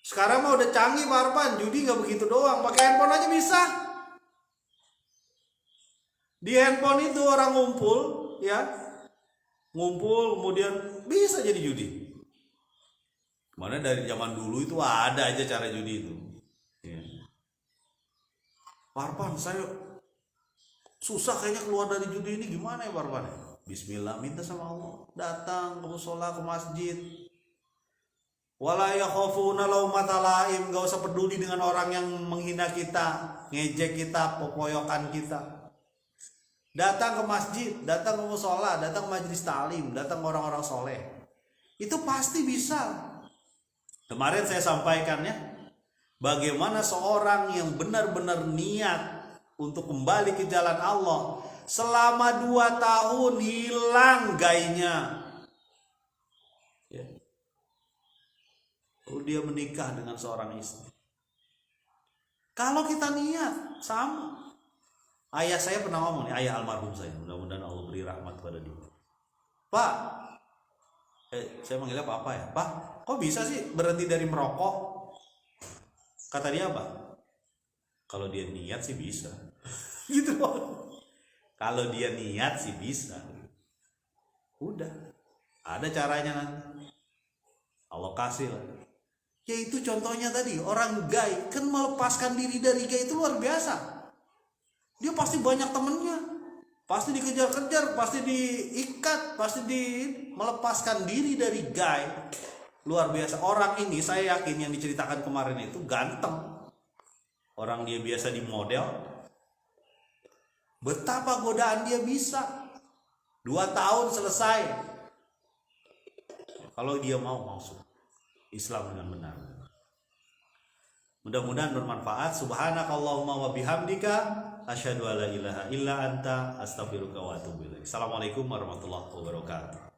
Sekarang mah udah canggih Pak Arfan, judi nggak begitu doang, pakai handphone aja bisa. Di handphone itu orang ngumpul, ya, kemudian bisa jadi judi. Mana dari zaman dulu itu ada aja cara judi itu. Ya. Pak Arfan, saya susah kayaknya keluar dari judi ini, gimana ya Pak Arfan? Bismillah, minta sama Allah, datang ke musola, ke masjid. Wala yakhafuna laumata laim, gak usah peduli dengan orang yang menghina kita, ngejek kita, popoyokan kita. Datang ke masjid, datang ke musola, datang ke majelis ta'lim, datang ke orang-orang soleh. Itu pasti bisa. Kemarin saya sampaikannya, bagaimana seorang yang benar-benar niat untuk kembali ke jalan Allah, selama 2 tahun hilang gainya. Ya. Lalu dia menikah dengan seorang istri. Kalau kita niat, sama. Ayah saya pernah ngomong nih, ayah almarhum saya, mudah-mudahan Allah beri rahmat pada dia. Pak, saya manggilnya Papa ya. Pak, kok bisa sih berhenti dari merokok? Kata dia apa? Kalau dia niat sih bisa. Gitu Pak. Kalau dia niat sih bisa. Udah, ada caranya nanti. Allah kasih lah. Yaitu contohnya tadi, orang gay kan melepaskan diri dari gay itu luar biasa. Dia pasti banyak temennya, pasti dikejar-kejar, pasti diikat, pasti melepaskan diri dari gay. Luar biasa. Orang ini saya yakin yang diceritakan kemarin itu ganteng. Orang dia biasa di model. Betapa godaan dia bisa. 2 tahun selesai. Kalau dia mau masuk Islam dengan benar. Mudah-mudahan bermanfaat. Subhanakallahumma wa bihamdika asyhadu alla ilaha illa anta astaghfiruka wa atubu ilaik. Assalamualaikum warahmatullahi wabarakatuh.